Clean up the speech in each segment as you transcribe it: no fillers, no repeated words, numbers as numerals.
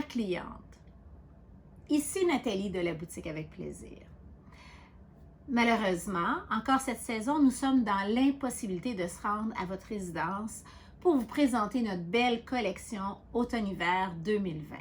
Chère cliente, ici Nathalie de la boutique avec plaisir. Malheureusement, encore cette saison, nous sommes dans l'impossibilité de se rendre à votre résidence pour vous présenter notre belle collection automne-hiver 2020.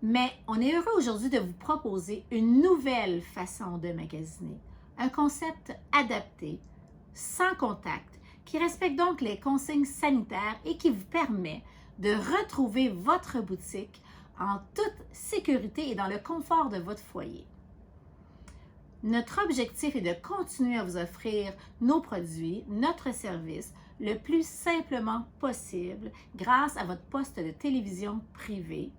Mais on est heureux aujourd'hui de vous proposer une nouvelle façon de magasiner, un concept adapté, sans contact, qui respecte donc les consignes sanitaires et qui vous permet de retrouver votre boutique en toute sécurité et dans le confort de votre foyer. Notre objectif est de continuer à vous offrir nos produits, notre service, le plus simplement possible grâce à votre poste de télévision privé.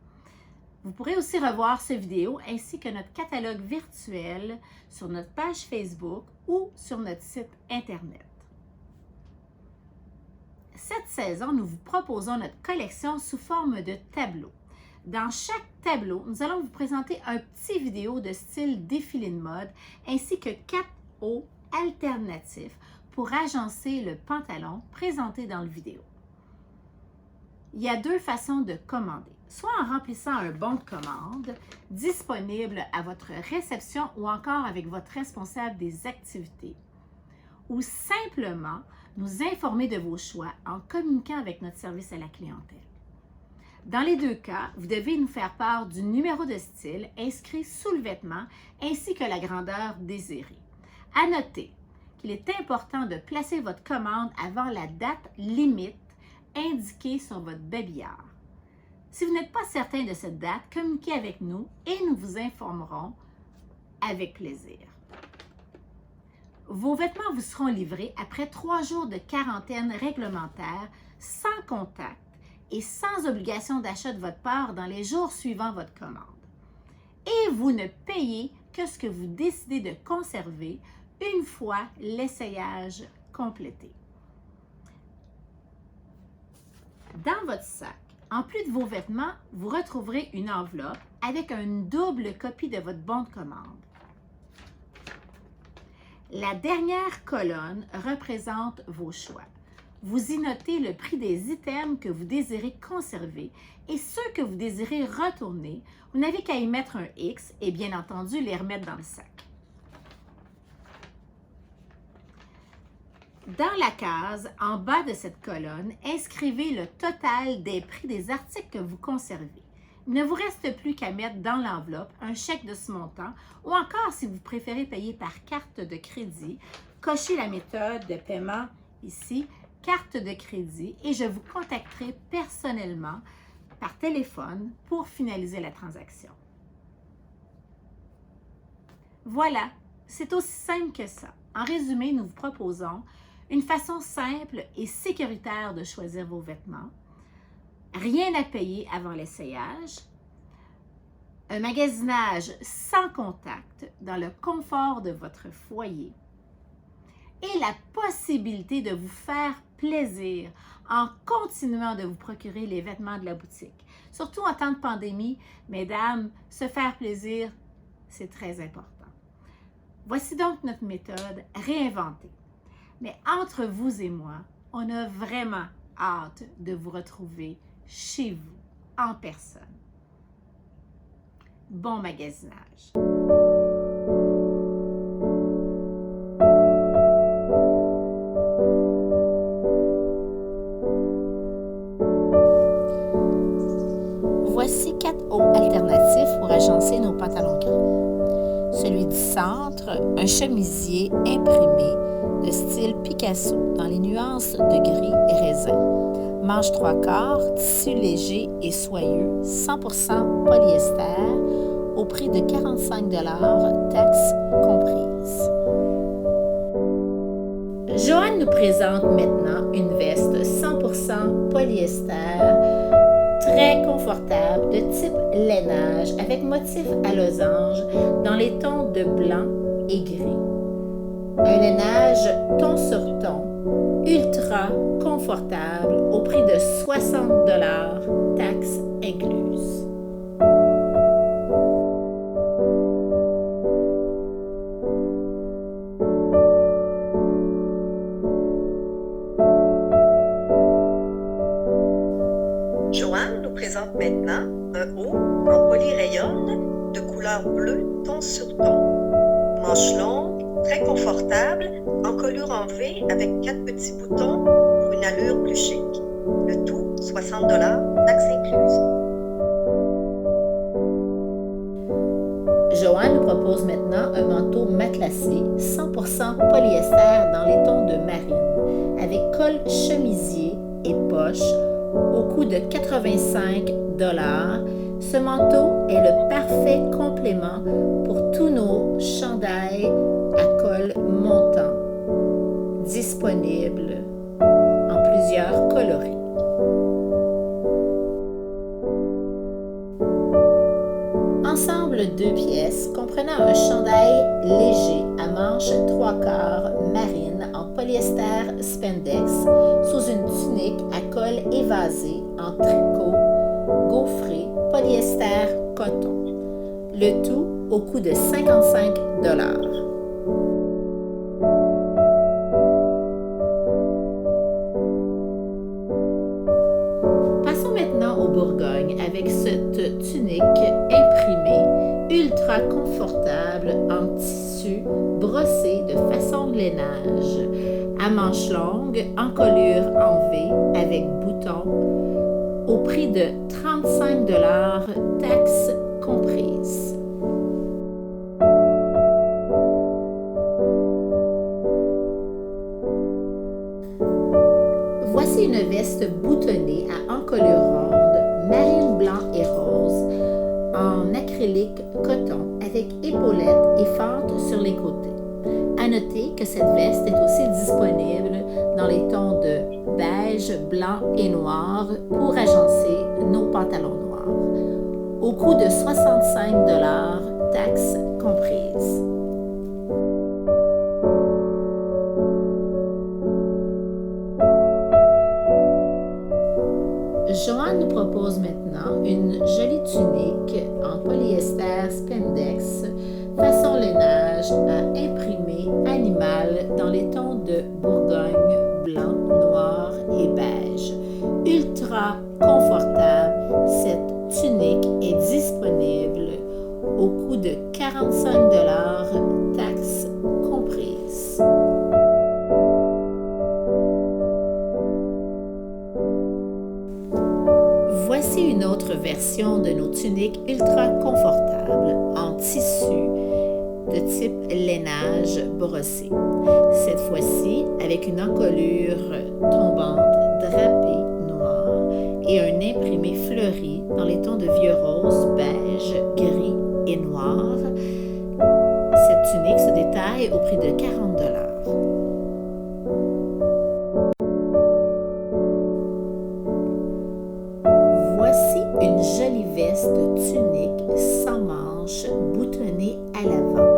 Vous pourrez aussi revoir cette vidéo ainsi que notre catalogue virtuel sur notre page Facebook ou sur notre site Internet. Cette saison, nous vous proposons notre collection sous forme de tableaux. Dans chaque tableau, nous allons vous présenter un petit vidéo de style défilé de mode ainsi que 4 hauts alternatifs pour agencer le pantalon présenté dans le vidéo. Il y a 2 façons de commander, soit en remplissant un bon de commande disponible à votre réception ou encore avec votre responsable des activités, ou simplement nous informer de vos choix en communiquant avec notre service à la clientèle. Dans les 2 cas, vous devez nous faire part du numéro de style inscrit sous le vêtement ainsi que la grandeur désirée. À noter qu'il est important de placer votre commande avant la date limite indiquée sur votre babillard. Si vous n'êtes pas certain de cette date, communiquez avec nous et nous vous informerons avec plaisir. Vos vêtements vous seront livrés après 3 jours de quarantaine réglementaire, sans contact et sans obligation d'achat de votre part dans les jours suivant votre commande. Et vous ne payez que ce que vous décidez de conserver une fois l'essayage complété. Dans votre sac, en plus de vos vêtements, vous retrouverez une enveloppe avec une double copie de votre bon de commande. La dernière colonne représente vos choix. Vous y notez le prix des items que vous désirez conserver et ceux que vous désirez retourner. Vous n'avez qu'à y mettre un X et bien entendu les remettre dans le sac. Dans la case en bas de cette colonne, inscrivez le total des prix des articles que vous conservez. Il ne vous reste plus qu'à mettre dans l'enveloppe un chèque de ce montant ou encore, si vous préférez payer par carte de crédit, cochez la méthode de paiement ici, carte de crédit, et je vous contacterai personnellement par téléphone pour finaliser la transaction. Voilà, c'est aussi simple que ça. En résumé, nous vous proposons une façon simple et sécuritaire de choisir vos vêtements. Rien à payer avant l'essayage, un magasinage sans contact dans le confort de votre foyer et la possibilité de vous faire plaisir en continuant de vous procurer les vêtements de la boutique. Surtout en temps de pandémie, mesdames, se faire plaisir, c'est très important. Voici donc notre méthode réinventée. Mais entre vous et moi, on a vraiment hâte de vous retrouver chez vous, en personne. Bon magasinage! Voici 4 hauts alternatifs pour agencer nos pantalons gris. Celui du centre, un chemisier imprimé de style Picasso dans les nuances de gris et raisin. Manche 3/4, tissu léger et soyeux, 100% polyester, au prix de 45 $, taxes comprises. Joanne nous présente maintenant une veste 100% polyester, très confortable, de type lainage, avec motif à losange, dans les tons de blanc et gris. Un lainage ton sur ton, ultra confortable, au prix de 60 $, taxes incluses. présente maintenant un haut en polyrayon de couleur bleue ton sur ton. Manche longue, très confortable, encolure en V avec 4 petits boutons pour une allure plus chic. Le tout, 60 $, taxes incluses. Joanne nous propose maintenant un manteau matelassé 100% polyester dans les tons de marine, avec col chemisier et poche au coût de 85 $. Ce manteau est le parfait complément pour tous nos chandails à col montant, disponibles en plusieurs coloris. Ensemble 2 pièces comprenant un chandail léger à manches 3/4 marine en polyester spandex sous une tunique à col évasé en tricot gaufré polyester coton. Le tout au coût de 55 $. Passons maintenant au Bourgogne avec cette tunique imprimée ultra confortable en tissu brossé de façon de lainage, à manches longues, encolure en V avec boutons, au prix de 35 $, taxes comprises. Voici une veste boutonnée à encolure ronde, marine blanc et rose, en acrylique coton avec épaulettes et fentes sur les côtés. À noter que cette veste est aussi disponible dans les tons de beige, blanc et noir pour agencer nos pantalons noirs, au coût de 65 $, taxes comprises. Joanne nous propose maintenant une jolie tunique en polyester spandex façon lainage à imprimer animal dans les tons de Bourgogne, blanc, noir et beige. Ultra confortable, cette tunique est disponible au coût de 45 $, taxes comprises. Voici une autre version de nos tuniques ultra confortables en tissu de type lainage brossé. Cette fois-ci avec une encolure tombante drapée noire et un imprimé fleuri dans les tons de vieux rose, beige, gris et noir. Cette tunique se détaille au prix de 40 $. Voici une jolie veste tunique sans manches boutonnée à l'avant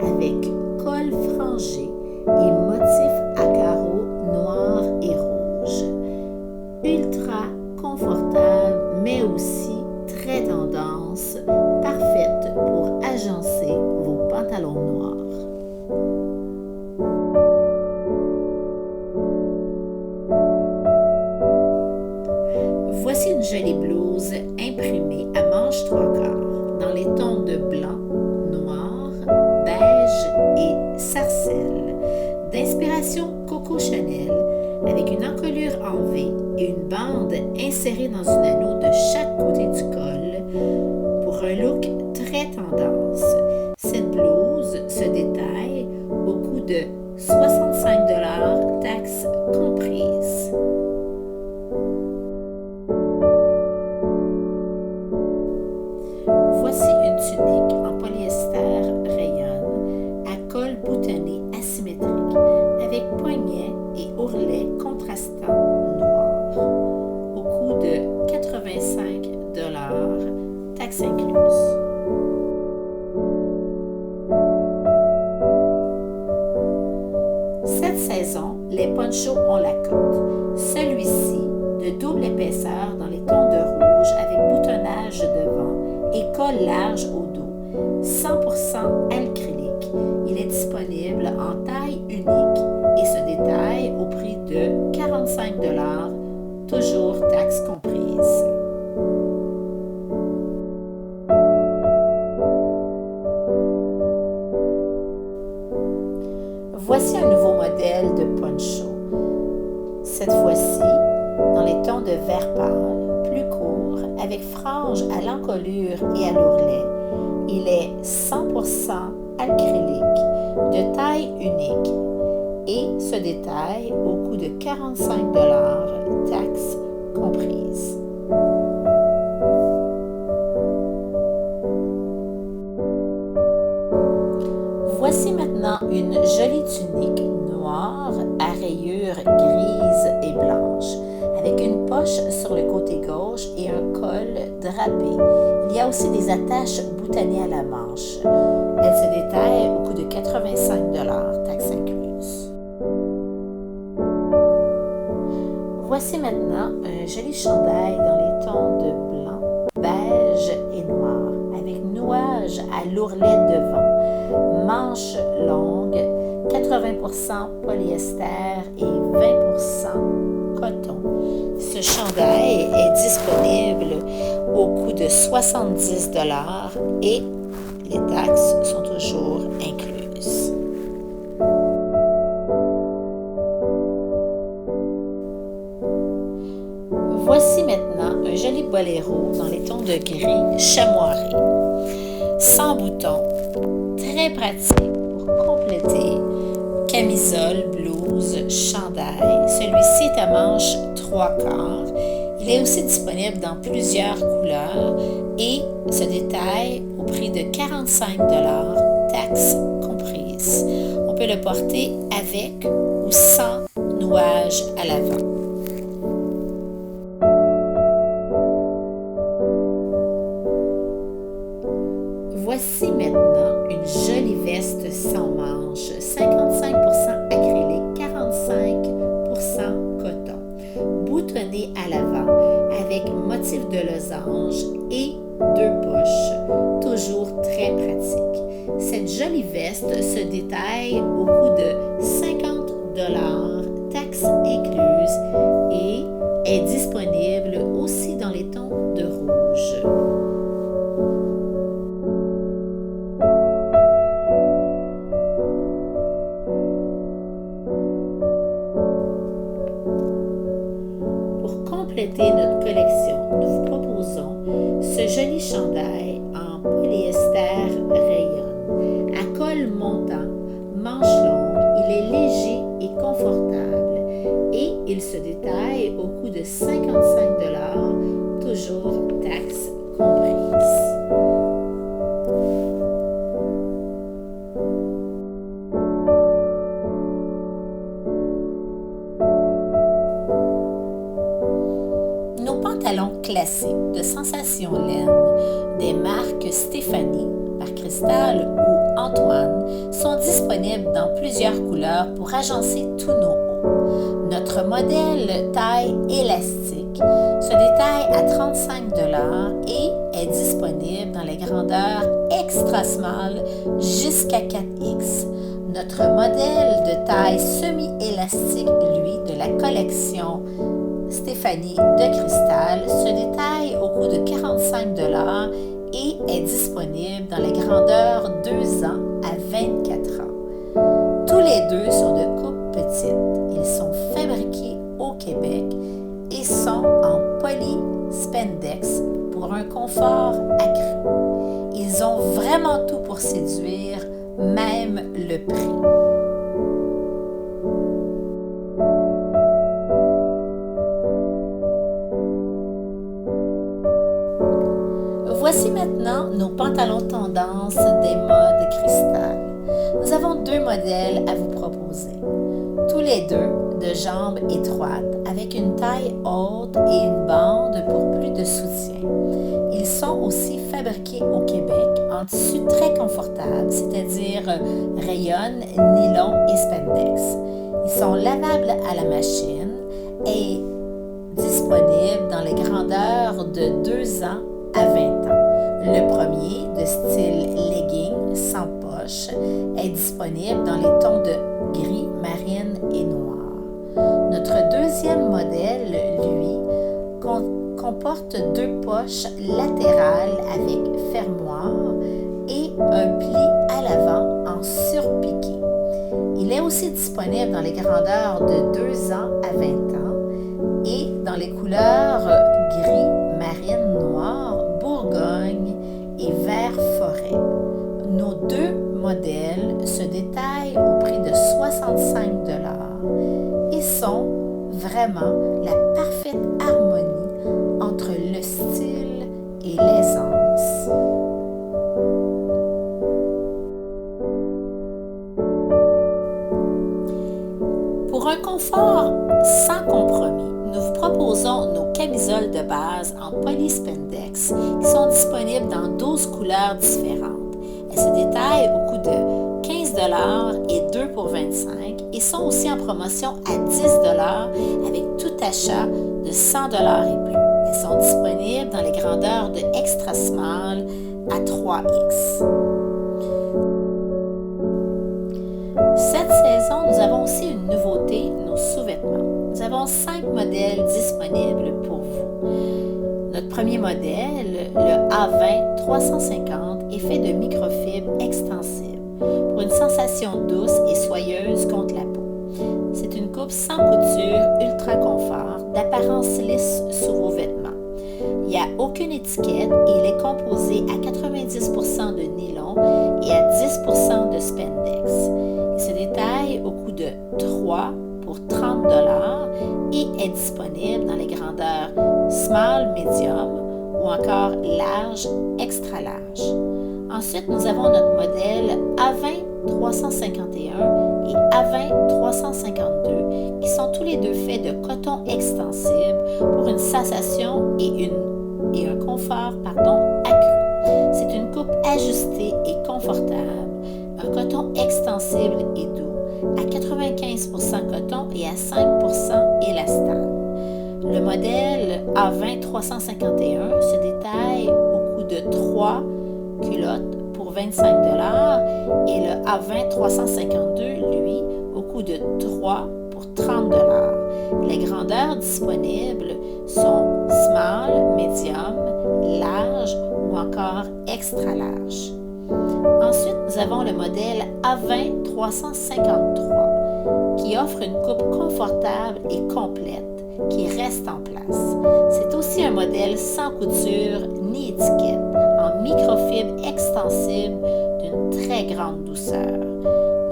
avec col frangé et motifs à carreaux noirs et rouges. Ultra confortable mais aussi très tendance, parfaite pour agencer vos pantalons noirs. Voici une jolie blouse imprimée à manches 3/4 dans les tons de blanc, noir, beige et sarcelle, d'inspiration Coco Chanel, avec une encolure en V et une bande insérée dans un anneau de chaque côté du col pour un look très tendance. Cette blouse se détaille au coût de 65 $, taxes comprises. Voici une tunique en polyester rayon à col boutonné asymétrique avec poignets et ourlets contrastants noirs au coût de 85 $, taxes incluses. Cette saison, les ponchos ont la cote. Celui-ci, de double épaisseur dans les tons de rouge avec boutonnage devant et col large au dos, 100% acrylique. Il est disponible en taille unique et se détaille au prix de 45 $, toujours taxes comprises. Voici un nouveau modèle de poncho. Cette fois-ci, dans les tons de vert pâle, plus court, avec franges à l'encolure et à l'ourlet. Il est 100% acrylique, de taille unique et se détaille au coût de 45 $, taxes comprises. Voici maintenant une jolie tunique noire à rayures grises et blanches, avec une poche sur le côté gauche et un col drapé. Il y a aussi des attaches boutonnées à la manche. Elle se détaille au coût de 85 $, taxes incluses. Voici maintenant un joli chandail dans les tons de blanc, beige et noir, avec nouage à l'ourlet devant, manches longues, 80% polyester et 20% coton. Ce chandail est disponible au coût de 70 $ et les taxes sont toujours incluses. Voici maintenant un joli boléro dans les tons de gris chamoiré, sans boutons, très pratique pour compléter camisole, blouse, chandail. Celui-ci est à manches 3/4. Il est aussi disponible dans plusieurs couleurs et se détaille au prix de 45 $, taxes comprises. On peut le porter avec ou sans nouage à l'avant. Voici maintenant une jolie veste sans manches, 55% acrylique, 45% coton, boutonnée à l'avant avec motif de losange et 2 poches, toujours très pratique. Cette jolie veste se détaille au coût de 50 $, taxes incluses, et est disponible aussi dans les tons de rouge. Pour compléter notre collection, nous vous proposons ce joli chandail en polyester rayon, à col montant, manches longues. Il est léger et confortable et il se détaille au coût de 55 $, toujours taxes comprises. Nos pantalons classiques de sensation laine des marques Stéphanie, par Cristal ou Antoine sont disponibles dans plusieurs couleurs pour agencer tous nos hauts. Notre modèle taille élastique se détaille à 35 $ et est disponible dans les grandeurs extra small jusqu'à 4X. Notre modèle de taille semi-élastique, lui, de la collection Stéphanie de Cristal, se détaille au coût de 45 $ et est disponible dans les grandeurs 2 ans à 24 ans. Tous les deux sont de coupe petite. Ils sont fabriqués au Québec et sont en poly-spandex pour un confort accru. Ils ont vraiment tout pour séduire, même le prix. Voici maintenant nos pantalons tendance des modes Cristal. Nous avons 2 modèles à vous proposer. Tous les deux de jambes étroites, avec une taille haute et une bande pour plus de soutien. Ils sont aussi fabriqués au Québec en tissu très confortable, c'est-à-dire rayon, nylon et spandex. Ils sont lavables à la machine et disponibles dans les grandeurs de 2 ans à 20 ans. Le premier, de style legging sans poche, est disponible dans les tons de gris, marine et noir. Notre deuxième modèle, lui, comporte 2 poches latérales avec fermoir et un pli à l'avant en surpiqué. Il est aussi disponible dans les grandeurs de 2 ans à 20 ans et dans les couleurs gris, marine, noir, bourgogne et vert forêt. Nos 2 modèles se détaillent au prix de 65 et sont vraiment la parfaite harmonie entre le style et l'aisance. Pour un confort sans compromis, nous vous proposons nos camisoles de base en polyspandex qui sont disponibles dans 12 couleurs différentes. Elles se détaillent au coût de 15 $ et 2 pour 25 et sont aussi en promotion à 10 $ avec tout achat de 100 $ et plus. Elles sont disponibles dans les grandeurs de extra small à 3X. Cette saison, nous avons aussi une nouveauté, nos sous-vêtements. Nous avons 5 modèles disponibles pour vous. Notre premier modèle, le A20 350, est fait de microfibre extensible pour une sensation douce et soyeuse contre la peau. C'est une coupe sans couture, ultra confort, d'apparence lisse sous vos vêtements. Il n'y a aucune étiquette et il est composé à 90% de nylon et à 10% de spandex. Il se détaille au coût de 3 pour 30 $ et est disponible dans les grandeurs small, medium ou encore large, extra large. Ensuite, nous avons notre modèle A20 351 et A20 352 qui sont tous les deux faits de coton extensible pour une sensation et un confort accru. C'est une coupe ajustée et confortable, un coton extensible et doux, à 95% coton et à 5% élastane. Le modèle A20 351 se détaille au coût de 3 culottes pour 25 $ et le A20 352, lui, au coût de 3 pour 30 $. Les grandeurs disponibles sont small, medium, large ou encore extra large. Ensuite, nous avons le modèle A20 353 qui offre une coupe confortable et complète qui reste en place. C'est aussi un modèle sans couture ni étiquette, en microfibre extensible d'une très grande douceur.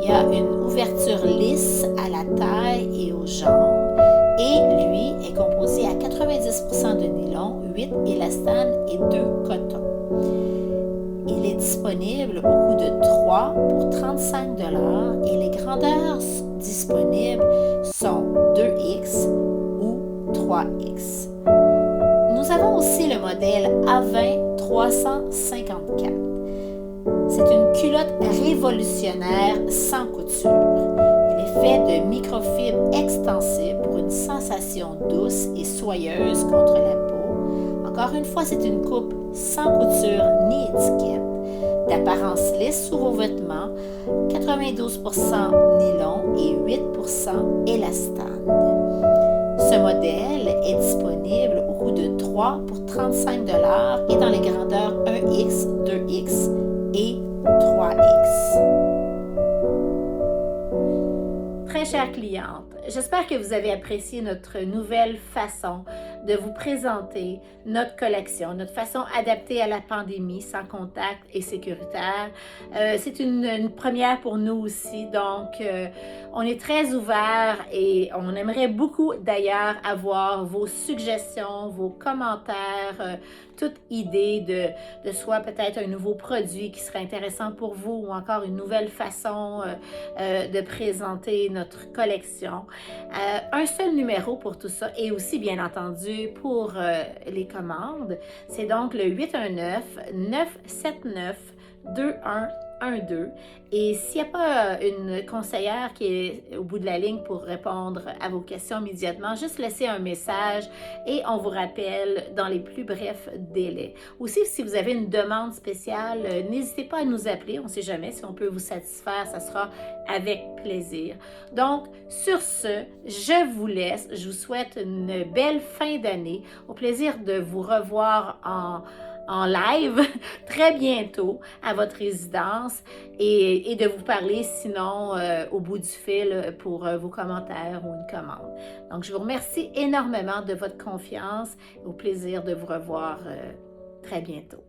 Il y a une ouverture lisse à la taille et aux jambes et lui est composé à 90% de nylon, 8 élastane et 2 coton. Il est disponible au coût de 3 pour 35 $ et les grandeurs disponibles sont 2X ou 3X. Nous avons aussi le modèle A20 354. C'est une culotte révolutionnaire sans couture. Il est fait de microfibre extensible pour une sensation douce et soyeuse contre la peau. Encore une fois, c'est une coupe sans couture ni étiquette, d'apparence lisse sous vos vêtements, 92% nylon et 8% élastane. Ce modèle est disponible au coût de 3 pour 35 $ et dans les grandeurs 1X, 2X et 3X. Très chère cliente, j'espère que vous avez apprécié notre nouvelle façon de vous présenter notre collection, notre façon adaptée à la pandémie, sans contact et sécuritaire. C'est une première pour nous aussi, donc on est très ouvert et on aimerait beaucoup d'ailleurs avoir vos suggestions, vos commentaires, toute idée de soit peut-être un nouveau produit qui serait intéressant pour vous ou encore une nouvelle façon de présenter notre collection. Un seul numéro pour tout ça et aussi bien entendu pour les commandes, c'est donc le 819-979-2112 et s'il n'y a pas une conseillère qui est au bout de la ligne pour répondre à vos questions immédiatement, juste laissez un message et on vous rappelle dans les plus brefs délais. Aussi, si vous avez une demande spéciale, n'hésitez pas à nous appeler, on ne sait jamais si on peut vous satisfaire, ça sera avec plaisir. Donc, sur ce, je vous laisse, je vous souhaite une belle fin d'année, au plaisir de vous revoir en live très bientôt à votre résidence et de vous parler sinon au bout du fil pour vos commentaires ou une commande. Donc, je vous remercie énormément de votre confiance. Au plaisir de vous revoir très bientôt.